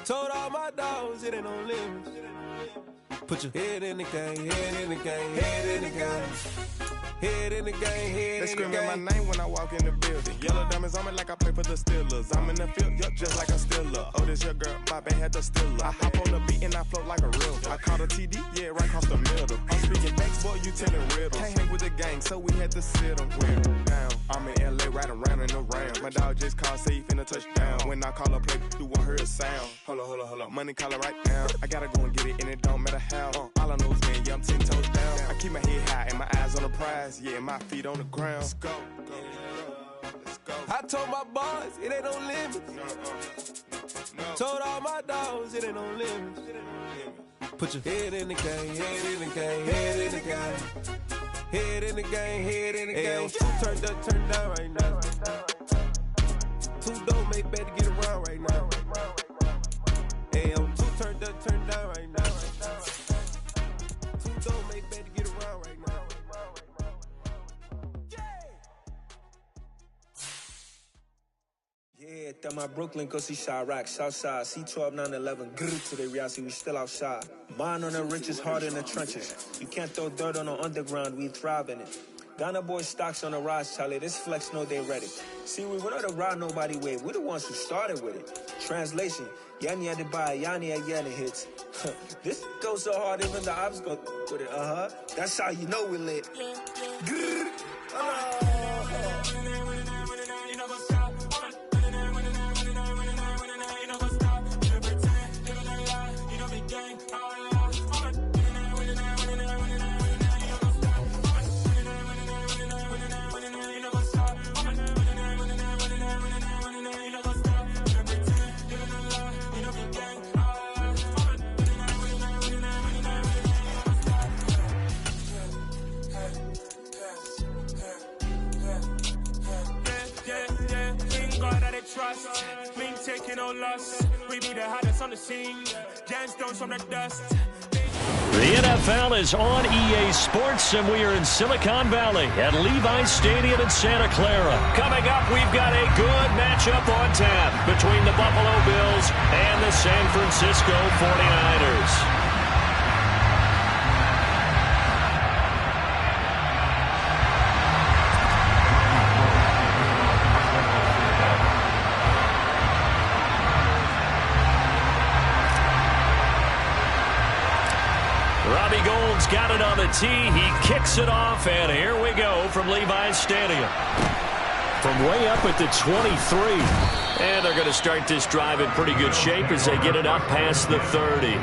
Told all my dogs it ain't no limits. Put your head in the game, head in the game, head in the game. Head in the game, head in the game. They screaming my name when I walk in the building. Yellow diamonds on me like I play for the Steelers. I'm in the field, yup, just like a Steeler. Oh, this your girl, my band had the Steeler. I hop on the beat and I float like a river. I caught a TD, yeah, right across the middle. I'm speaking next, boy, you telling riddles. Can't hang with the gang, so we had to sit them down. I'm in LA, riding around and around. My dog just called, say he finna touchdown. When I call a play, you won't hear a sound. Hold up, money calling right now. I gotta go and get it, and it don't matter how. All I know is win, yeah, I'm 10 toes down. I keep my head high and my eyes on the prize. Yeah, my feet on the ground. Let's go. Let's go. I told my boys it ain't no limits. No. Told all my dogs it ain't no limits. Put your head in the game, head in the game, head in the game. Head in the game, head in the game. Turned up, turned down right now. Too dope, make better get around right now. Hey, I'm too turned up, turned down right now. Too dope, make better get around right now. Yeah, that my Brooklyn, go see Chirac, Southside, C12, 911, grrr to the reality, we still outside. Mine on the riches, hard in the trenches. You can't throw dirt on the underground, we thrive in it. Ghana boy stocks on the rise, Charlie, this flex know they ready. See, we're not the ride nobody way, we're the ones who started with it. Translation, Yanni had to buy, Yanni again it hits. This goes so hard, even the ops go with it, That's how you know we lit. Grrr, trust, we ain't taking no loss. We be the hottest on the scene, gemstones from the dust. The NFL is on EA Sports, and we are in Silicon Valley at Levi's Stadium in Santa Clara. Coming up, we've got a good matchup on tap between the Buffalo Bills and the San Francisco 49ers. Got it on the tee. He kicks it off, and here we go from Levi's Stadium. From way up at the 23. And they're going to start this drive in pretty good shape as they get it up past the 30.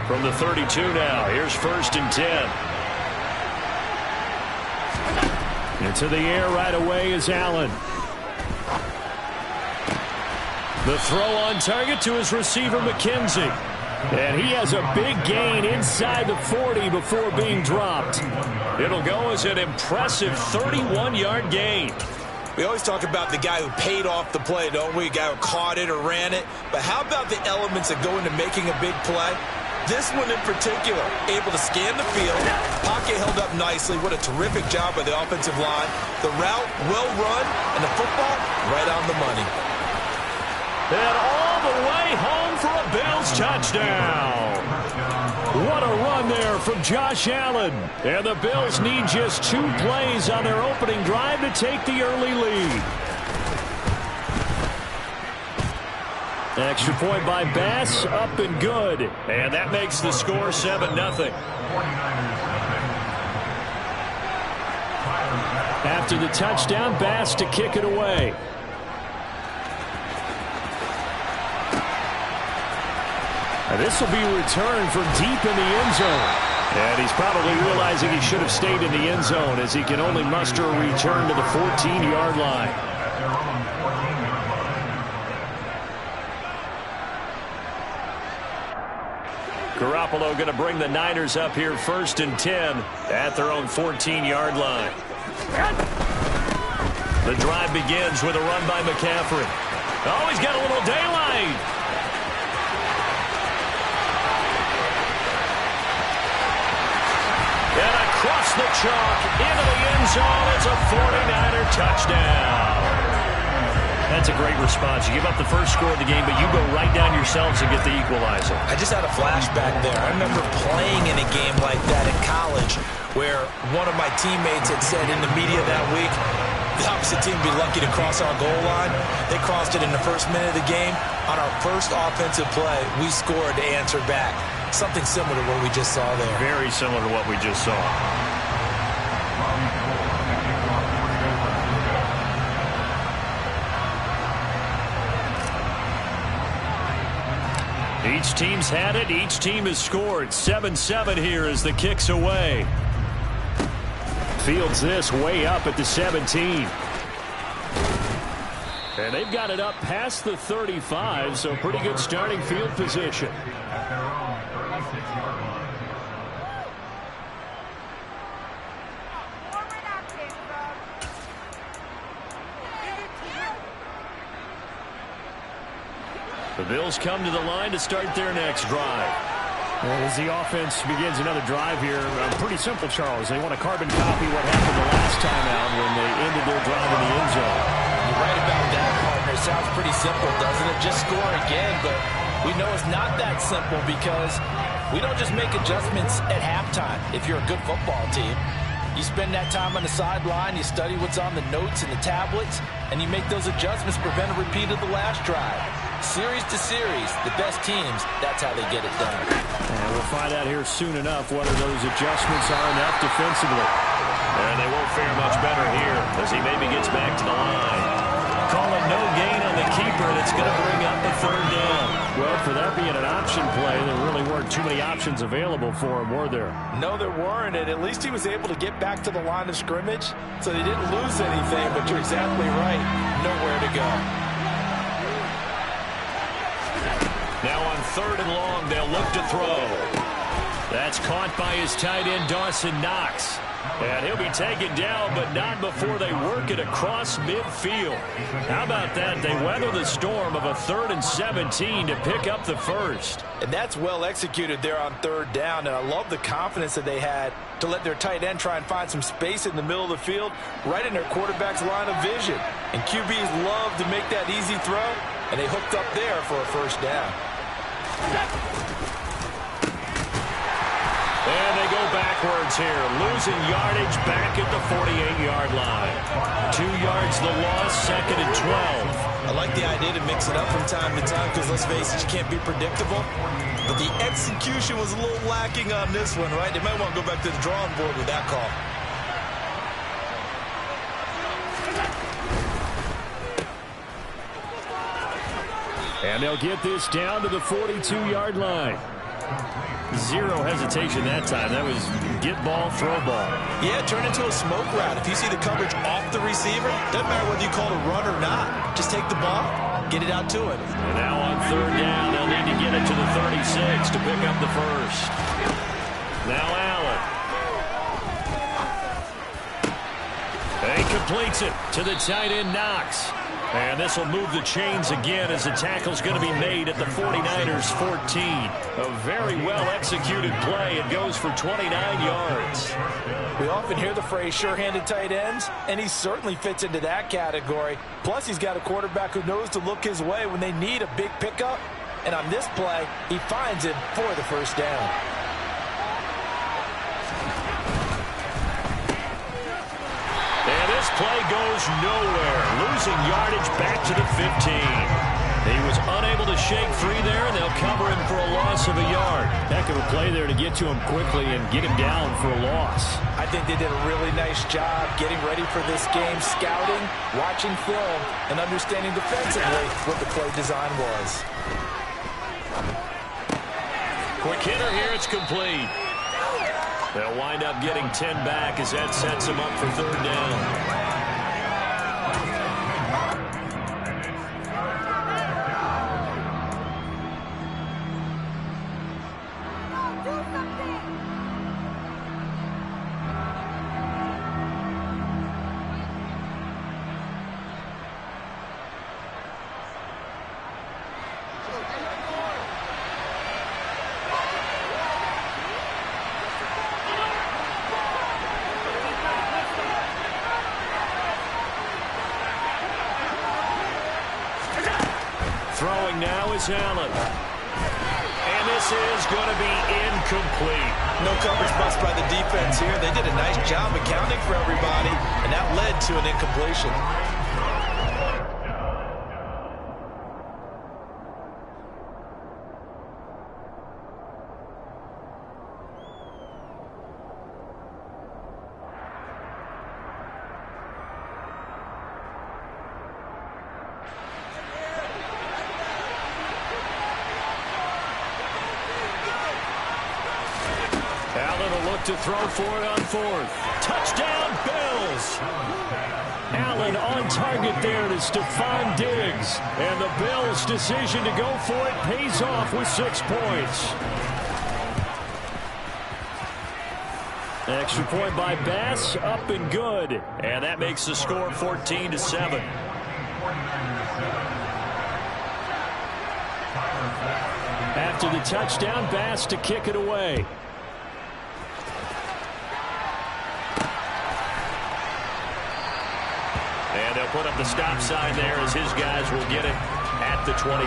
From the 32 now, here's 1st and 10. Into the air right away is Allen. The throw on target to his receiver, McKenzie. And he has a big gain inside the 40 before being dropped. It'll go as an impressive 31-yard gain. We always talk about the guy who paid off the play, don't we? The guy who caught it or ran it. But how about the elements that go into making a big play? This one in particular, able to scan the field, pocket held up nicely. What a terrific job by the offensive line. The route, well run, and the football, right on the money. And all the way home for a Bills touchdown. What a run there from Josh Allen. And the Bills need just 2 plays on their opening drive to take the early lead. Extra point by Bass, up and good. And that makes the score 7-0. After the touchdown, Bass to kick it away. This will be returned from deep in the end zone. And he's probably realizing he should have stayed in the end zone as he can only muster a return to the 14-yard line. Garoppolo going to bring the Niners up here 1st and 10 at their own 14-yard line. The drive begins with a run by McCaffrey. Oh, he's got a little daylight. And across the chalk into the end zone. It's a 49er touchdown. That's a great response. You give up the first score of the game, but you go right down yourselves and get the equalizer. I just had a flashback there. I remember playing in a game like that in college where one of my teammates had said in the media that week, the opposite team would be lucky to cross our goal line. They crossed it in the first minute of the game. On our first offensive play, we scored to answer back. Something similar to what we just saw there. Very similar to what we just saw. Each team's had it. Each team has scored. 7-7 here as the kick's away. Fields this way up at the 17. And they've got it up past the 35, so pretty good starting field position. The Bills come to the line to start their next drive. And as the offense begins another drive here, pretty simple, Charles. They want to carbon copy what happened the last time out when they ended their drive in the end zone. You're right about that, partner. It sounds pretty simple, doesn't it? Just score again, but we know it's not that simple because we don't just make adjustments at halftime if you're a good football team. You spend that time on the sideline, you study what's on the notes and the tablets, and you make those adjustments to prevent a repeat of the last drive. Series to series, the best teams, that's how they get it done. And we'll find out here soon enough whether those adjustments are enough defensively. And they won't fare much better here as he maybe gets back to the line. Calling no gain on the keeper, and it's going to bring up the 3rd down. Well, for that being an option play, there really weren't too many options available for him, were there? No, there weren't, and at least he was able to get back to the line of scrimmage, so they didn't lose anything, but you're exactly right, nowhere to go. Now on 3rd and long, they'll look to throw. That's caught by his tight end, Dawson Knox. And he'll be taken down, but not before they work it across midfield. How about that? They weather the storm of a 3rd and 17 to pick up the first. And that's well executed there on 3rd down, and I love the confidence that they had to let their tight end try and find some space in the middle of the field, right in their quarterback's line of vision. And QBs love to make that easy throw, and they hooked up there for a first down. And they go backwards here, losing yardage back at the 48-yard line. 2 yards the loss, 2nd and 12. I like the idea to mix it up from time to time because, let's face it, you can't be predictable. But the execution was a little lacking on this one, right? They might want to go back to the drawing board with that call. And they'll get this down to the 42-yard line. Zero hesitation that time. That was get ball, throw ball. Yeah, turn into a smoke route. If you see the coverage off the receiver, doesn't matter whether you call it a run or not. Just take the ball, get it out to him. And now on 3rd down, they'll need to get it to the 36 to pick up the first. Now Allen. He completes it to the tight end, Knox. And this will move the chains again as the tackle's going to be made at the 49ers 14. A very well-executed play. It goes for 29 yards. We often hear the phrase sure-handed tight ends, and he certainly fits into that category. Plus, he's got a quarterback who knows to look his way when they need a big pickup. And on this play, he finds it for the first down. And this play goes nowhere, losing yardage back to the 15. He was unable to shake free there, and they'll cover him for a loss of a yard. Heck of a play there to get to him quickly and get him down for a loss. I think they did a really nice job getting ready for this game, scouting, watching film, and understanding defensively what the play design was. Quick hitter here. It's complete. They'll wind up getting 10 back as that sets them up for third down. Throwing now is Allen. And this is going to be incomplete. No coverage bust by the defense here. They did a nice job accounting for everybody, and that led to an incompletion. To throw for it on fourth. Touchdown, Bills. Allen on target there to Stephon Diggs. And the Bills' decision to go for it pays off with 6 points. Extra point by Bass, up and good. And that makes the score 14-7. After the touchdown, Bass to kick it away. And they'll put up the stop sign there as his guys will get it at the 25.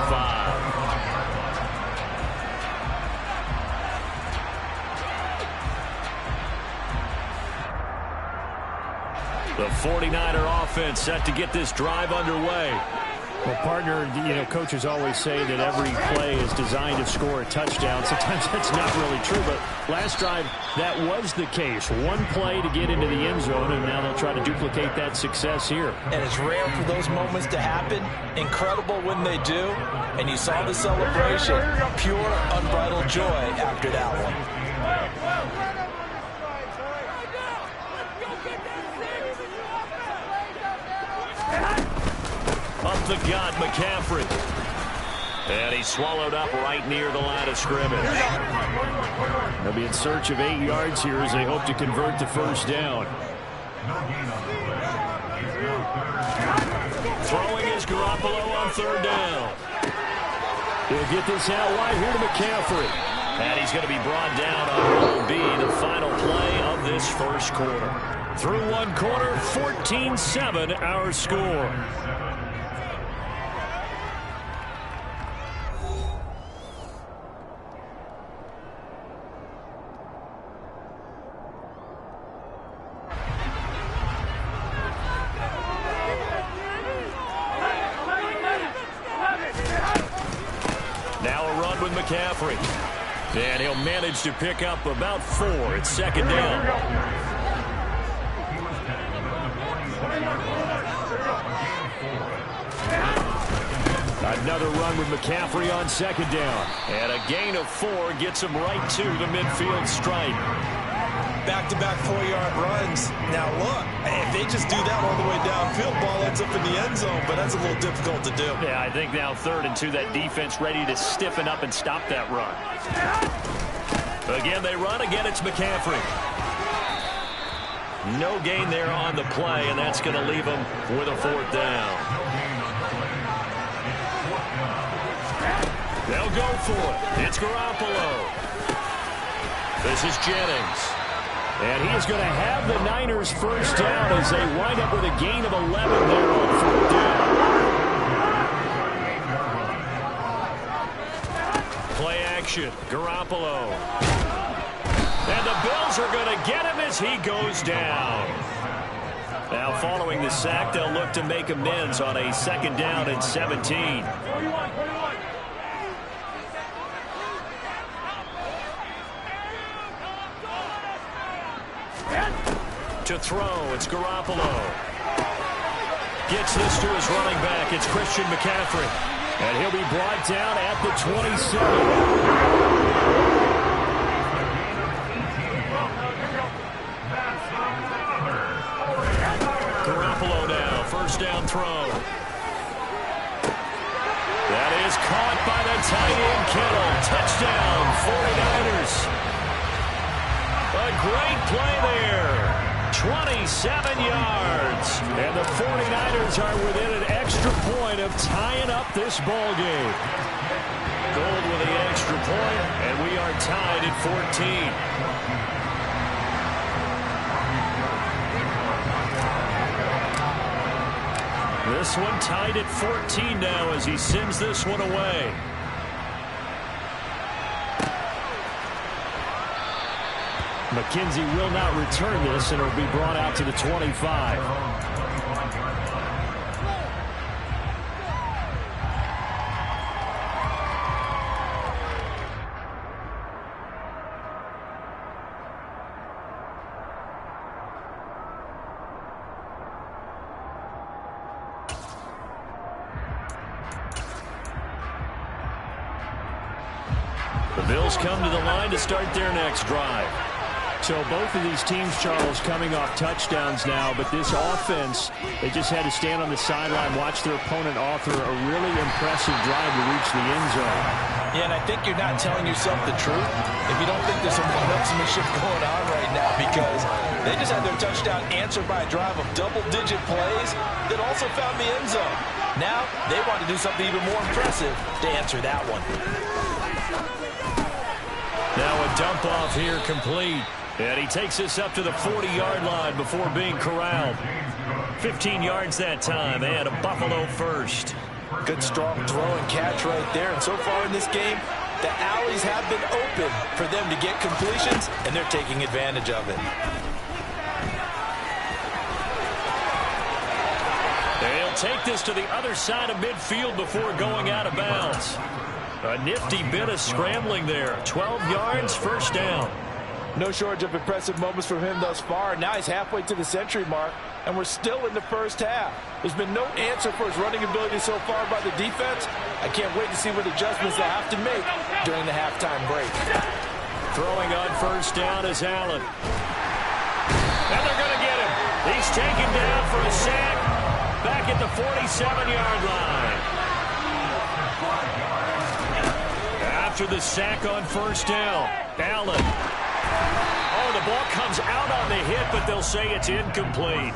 The 49er offense set to get this drive underway. Well, partner, coaches always say that every play is designed to score a touchdown. Sometimes that's not really true, but last drive, that was the case. One play to get into the end zone, and now they'll try to duplicate that success here. And it's rare for those moments to happen. Incredible when they do. And you saw the celebration. Pure, unbridled joy after that one. Up the gut, McCaffrey. And he swallowed up right near the line of scrimmage. They'll be in search of 8 yards here as they hope to convert the first down. Throwing is Garoppolo on third down. He'll get this out wide here to McCaffrey. And he's going to be brought down on what will be the final play of this first quarter. Through one quarter, 14-7 our score. McCaffrey. And he'll manage to pick up about 4 at second down. Another run with McCaffrey on second down. And a gain of 4 gets him right to the midfield stripe. Back-to-back 4-yard runs. Now look, if they just do that all the way downfield, ball ends up in the end zone, but that's a little difficult to do. Yeah, I think now 3rd and 2, that defense ready to stiffen up and stop that run. Again, they run. Again, it's McCaffrey. No gain there on the play, and that's going to leave them with a 4th down. They'll go for it. It's Garoppolo. This is Jennings. And he is going to have the Niners first down as they wind up with a gain of 11 there on 4th down. Play action. Garoppolo. And the Bills are going to get him as he goes down. Now following the sack, they'll look to make amends on a 2nd down and 17. To throw, it's Garoppolo. Gets this to his running back. It's Christian McCaffrey. And he'll be brought down at the 27. throw. That is caught by the tight end Kittle. Touchdown, 49ers. A great play there. 27 yards. And the 49ers are within an extra point of tying up this ball game. Gold with the extra point, and we are tied at 14. This one tied at 14 now as he sends this one away. McKenzie will not return this, and it will be brought out to the 25. The Bills come to the line to start their next drive. So both of these teams, Charles, coming off touchdowns now, but this offense, they just had to stand on the sideline, watch their opponent author a really impressive drive to reach the end zone. Yeah, and I think you're not telling yourself the truth if you don't think there's some one-upsmanship going on right now, because they just had their touchdown answered by a drive of double-digit plays that also found the end zone. Now they want to do something even more impressive to answer that one. Now a dump off here complete. And he takes us up to the 40-yard line before being corralled. 15 yards that time, and a Buffalo first. Good strong throw and catch right there. And so far in this game, the alleys have been open for them to get completions, and they're taking advantage of it. They'll take this to the other side of midfield before going out of bounds. A nifty bit of scrambling there. 12 yards, first down. No shortage of impressive moments from him thus far. Now he's halfway to the century mark, and we're still in the first half. There's been no answer for his running ability so far by the defense. I can't wait to see what adjustments they have to make during the halftime break. Throwing on first down is Allen. And they're going to get him. He's taken down for a sack back at the 47-yard line. After the sack on first down, Allen. Oh, the ball comes out on the hit, but they'll say it's incomplete.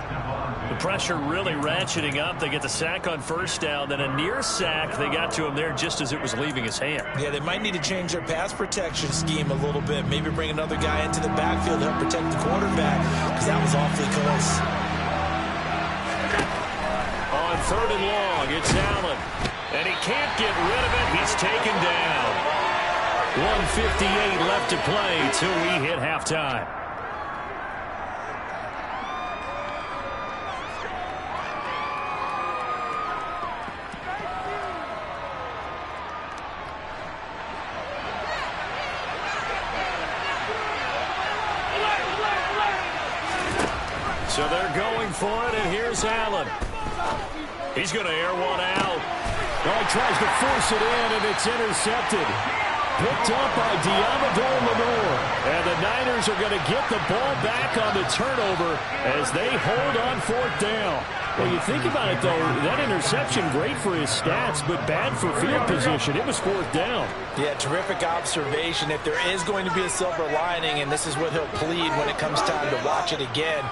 The pressure really ratcheting up. They get the sack on first down, then a near sack. They got to him there just as it was leaving his hand. Yeah, they might need to change their pass protection scheme a little bit. Maybe bring another guy into the backfield to help protect the quarterback, because that was awfully close. On third and long, it's Allen. And he can't get rid of it. He's taken down. 1:58 left to play till we hit halftime. So they're going for it, and here's Allen. He's going to air one out. Oh, he tries to force it in, and it's intercepted. Picked up by Diamador Lenore. And the Niners are going to get the ball back on the turnover as they hold on fourth down. Well, you think about it, though, that interception, great for his stats, but bad for field position. It was fourth down. Yeah, terrific observation. If there is going to be a silver lining, and this is what he'll plead when it comes time to watch it again,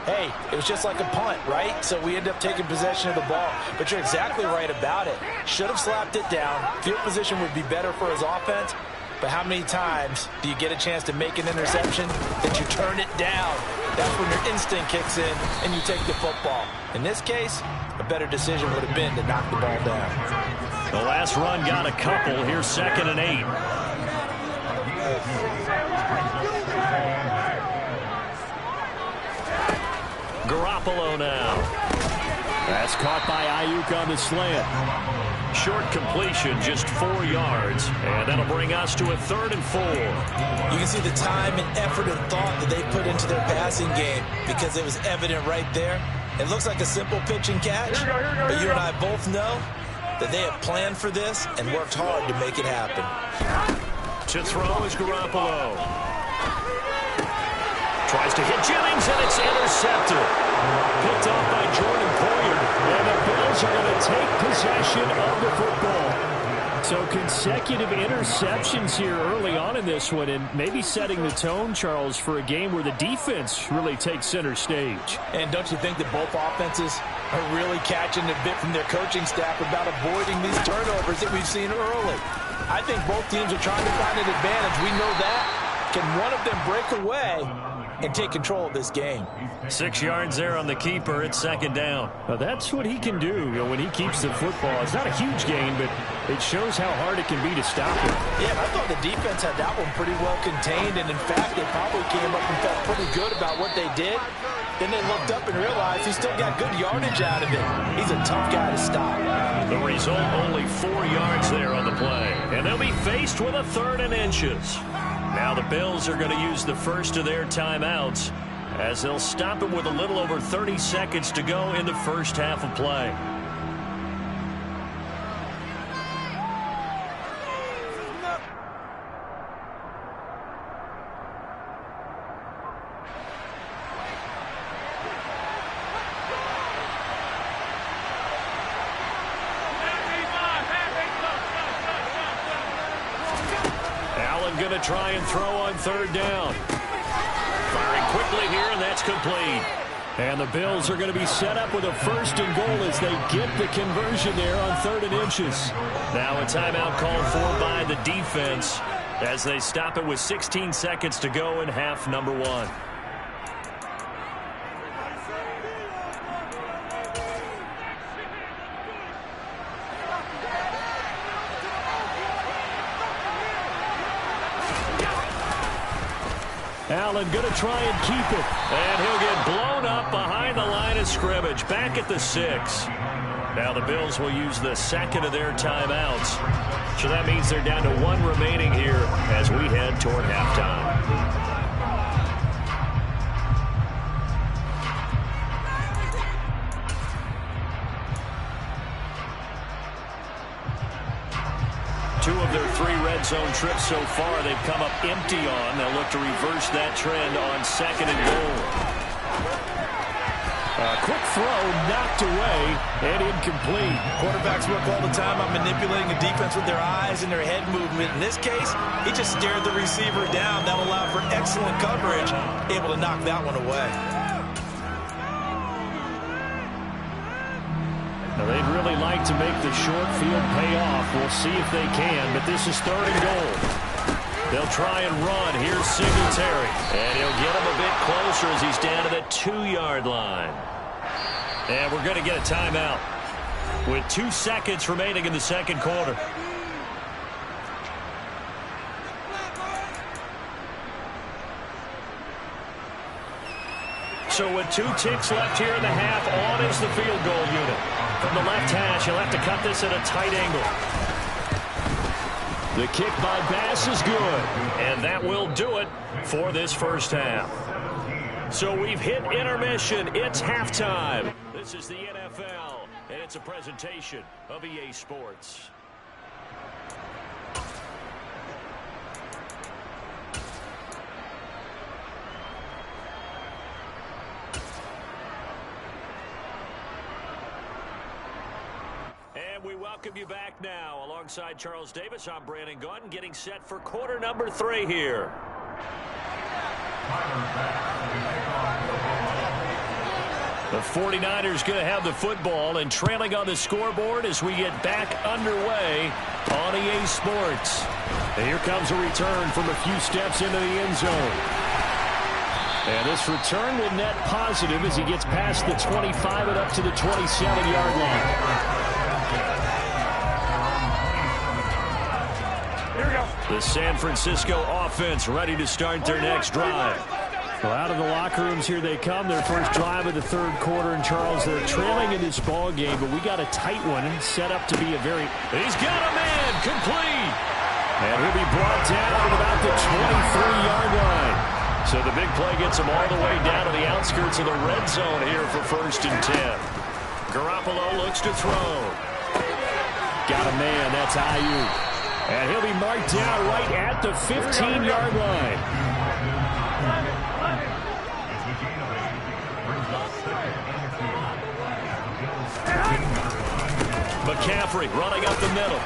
hey, it was just like a punt, right? So we end up taking possession of the ball. But you're exactly right about it. Should have slapped it down. Field position would be better for his offense. But how many times do you get a chance to make an interception that you turn it down? That's when your instinct kicks in and you take the football. In this case, a better decision would have been to knock the ball down. The last run got a couple. Here's 2nd and 8. Garoppolo now. That's caught by Ayuk on the slant. Short completion, just 4 yards. And that'll bring us to a 3rd and 4. You can see the time and effort and thought that they put into their passing game because it was evident right there. It looks like a simple pitch and catch, but you and I both know that they have planned for this and worked hard to make it happen. To throw is Garoppolo. Tries to hit Jennings, and it's intercepted. Picked off by Jordan Poyer. And the Bills are going to take possession of the football. So consecutive interceptions here early on in this one, and maybe setting the tone, Charles, for a game where the defense really takes center stage. And don't you think that both offenses are really catching a bit from their coaching staff about avoiding these turnovers that we've seen early? I think both teams are trying to find an advantage. We know that. Can one of them break away and take control of this game? 6 yards there on the keeper. It's second down. Now that's what he can do, when he keeps the football. It's not a huge gain, but it shows how hard it can be to stop him. Yeah, I thought the defense had that one pretty well contained, and in fact, they probably came up and felt pretty good about what they did. Then they looked up and realized he still got good yardage out of it. He's a tough guy to stop. The result, only 4 yards there on the play. And they'll be faced with a 3rd and inches. Now the Bills are going to use the first of their timeouts as they'll stop it with a little over 30 seconds to go in the first half of play. Going to try and throw on 3rd down. Firing quickly here, and that's complete. And the Bills are going to be set up with a 1st and goal as they get the conversion there on 3rd and inches. Now a timeout called for by the defense as they stop it with 16 seconds to go in half number 1. Allen going to try and keep it. And he'll get blown up behind the line of scrimmage. Back at the 6. Now the Bills will use the 2nd of their timeouts. So that means they're down to 1 remaining here as we head toward halftime. Two of their 3 red zone trips so far they've come up empty on. They'll look to reverse that trend on 2nd and goal. A quick throw knocked away and incomplete. Quarterbacks work all the time on manipulating the defense with their eyes and their head movement. In this case, he just stared the receiver down. That allowed for excellent coverage, able to knock that one away. Now they'd really like to make the short field pay off. We'll see if they can, but this is 3rd and goal. They'll try and run. Here's Singletary. And he'll get him a bit closer as he's down to the 2-yard line. And we're going to get a timeout with 2 seconds remaining in the second quarter. So with 2 ticks left here in the half, on is the field goal unit. From the left hash, he'll have to cut this at a tight angle. The kick by Bass is good. And that will do it for this first half. So we've hit intermission. It's halftime. This is the NFL, and it's a presentation of EA Sports. We welcome you back now. Alongside Charles Davis, I'm Brandon Gaudin, getting set for quarter number 3 here. The 49ers going to have the football and trailing on the scoreboard as we get back underway on EA Sports. And here comes a return from a few steps into the end zone. And this return will net positive as he gets past the 25 and up to the 27-yard line. The San Francisco offense ready to start their next drive. Well, out of the locker rooms here they come. Their first drive of the 3rd quarter. And, Charles, they're trailing in this ball game, but we got a tight one set up to be a very... He's got a man complete. And he'll be brought down at about the 23-yard line. So the big play gets him all the way down to the outskirts of the red zone here for 1st and 10. Garoppolo looks to throw. Got a man. That's Ayuk. And he'll be marked down right at the 15-yard line. McCaffrey running up the middle.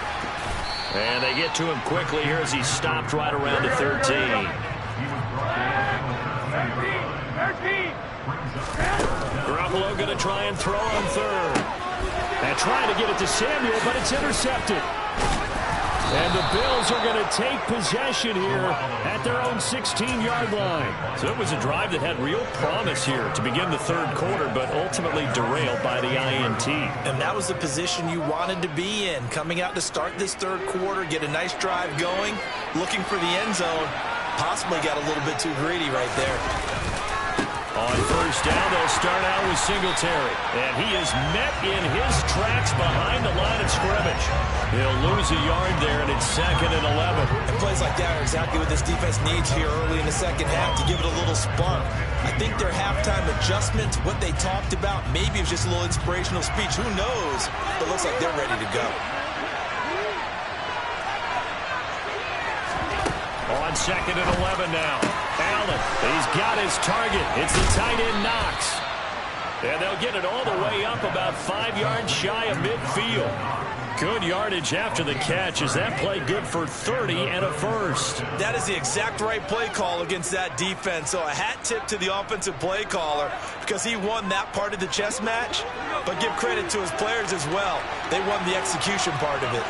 And they get to him quickly here as he stopped right around the 13. Garoppolo going to try and throw on third. And trying to get it to Samuel, but it's intercepted. And the Bills are going to take possession here at their own 16-yard line. So it was a drive that had real promise here to begin the third quarter, but ultimately derailed by the INT. And that was the position you wanted to be in. Coming out to start this third quarter, get a nice drive going, looking for the end zone. Possibly got a little bit too greedy right there. On first down, they'll start out with Singletary. And he is met in his tracks behind the line of scrimmage. He'll lose a yard there, and it's 2nd and 11. And plays like that are exactly what this defense needs here early in the second half to give it a little spark. I think their halftime adjustment, what they talked about, maybe it was just a little inspirational speech. Who knows? But it looks like they're ready to go. On 2nd and 11 now. Allen, he's got his target. It's the tight end Knox. And they'll get it all the way up about 5 yards shy of midfield. Good yardage after the catch as that play good for 30 and a first. That is the exact right play call against that defense. So a hat tip to the offensive play caller because he won that part of the chess match. But give credit to his players as well. They won the execution part of it.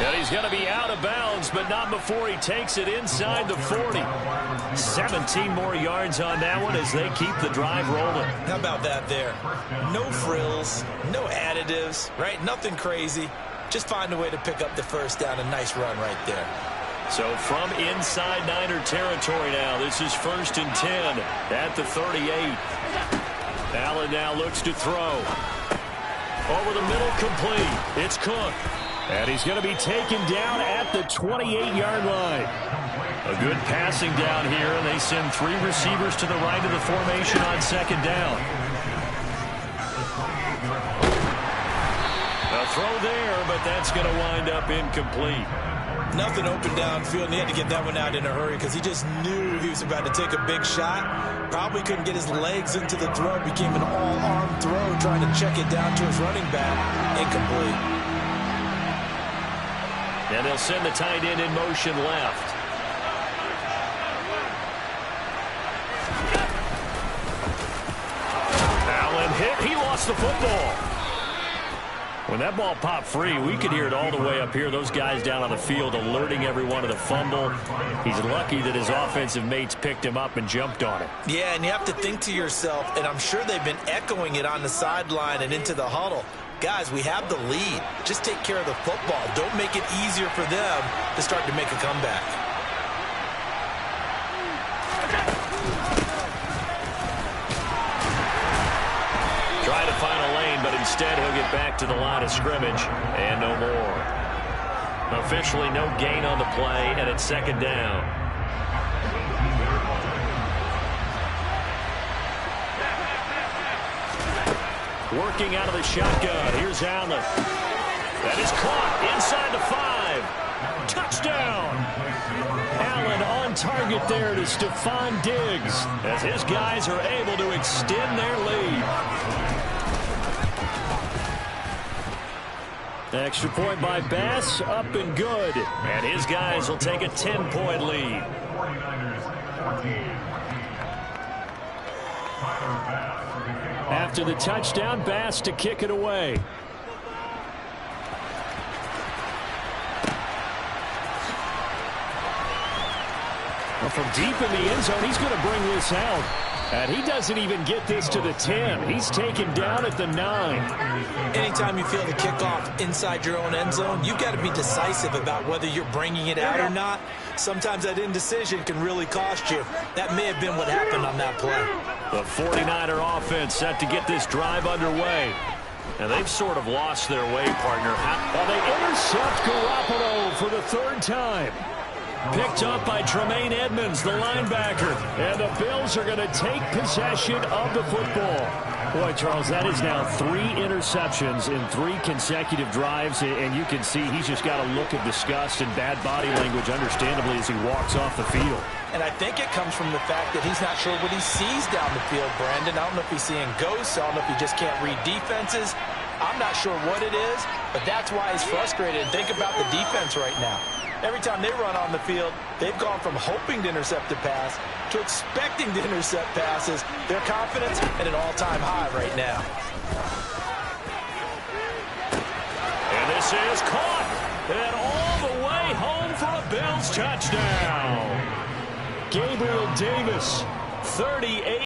And he's going to be out of bounds, but not before he takes it inside the 40. 17 more yards on that one as they keep the drive rolling. How about that there? No frills, no additives, right? Nothing crazy. Just find a way to pick up the first down. A nice run right there. So from inside Niner territory now, this is 1st and 10 at the 38. Allen now looks to throw. Over the middle, complete. It's Cook. And he's going to be taken down at the 28-yard line. A good passing down here, and they send 3 receivers to the right of the formation on 2nd down. A throw there, but that's going to wind up incomplete. Nothing open downfield, and he had to get that one out in a hurry because he just knew he was about to take a big shot. Probably couldn't get his legs into the throw. It became an all-arm throw, trying to check it down to his running back. Incomplete. And they'll send the tight end in motion left. Allen hit. He lost the football. When that ball popped free, we could hear it all the way up here. Those guys down on the field alerting everyone of the fumble. He's lucky that his offensive mates picked him up and jumped on it. Yeah, and you have to think to yourself, and I'm sure they've been echoing it on the sideline and into the huddle. Guys, we have the lead. Just take care of the football. Don't make it easier for them to start to make a comeback. Try to find a lane, but instead he'll get back to the line of scrimmage and no more. Officially no gain on the play, and it's 2nd down. Working out of the shotgun. Here's Allen. That is caught inside the 5. Touchdown. Allen on target there to Stephon Diggs as his guys are able to extend their lead. Extra point by Bass, up and good. And his guys will take a 10-point lead. After the touchdown, Bass to kick it away. Well, from deep in the end zone, he's going to bring this out. And he doesn't even get this to the 10. He's taken down at the 9. Anytime you feel the kickoff inside your own end zone, you've got to be decisive about whether you're bringing it out or not. Sometimes that indecision can really cost you. That may have been what happened on that play. The 49er offense set to get this drive underway. And they've sort of lost their way, partner. Well, they intercept Garoppolo for the 3rd time. Picked up by Tremaine Edmonds, the linebacker. And the Bills are going to take possession of the football. Boy, Charles, that is now 3 interceptions in 3 consecutive drives. And you can see he's just got a look of disgust and bad body language, understandably, as he walks off the field. And I think it comes from the fact that he's not sure what he sees down the field, Brandon. I don't know if he's seeing ghosts. I don't know if he just can't read defenses. I'm not sure what it is, but that's why he's frustrated. And think about the defense right now. Every time they run on the field, they've gone from hoping to intercept a pass to expecting to intercept passes. Their confidence at an all-time high right now. And this is caught. And all the way home for a Bills touchdown. Gabriel Davis, 38.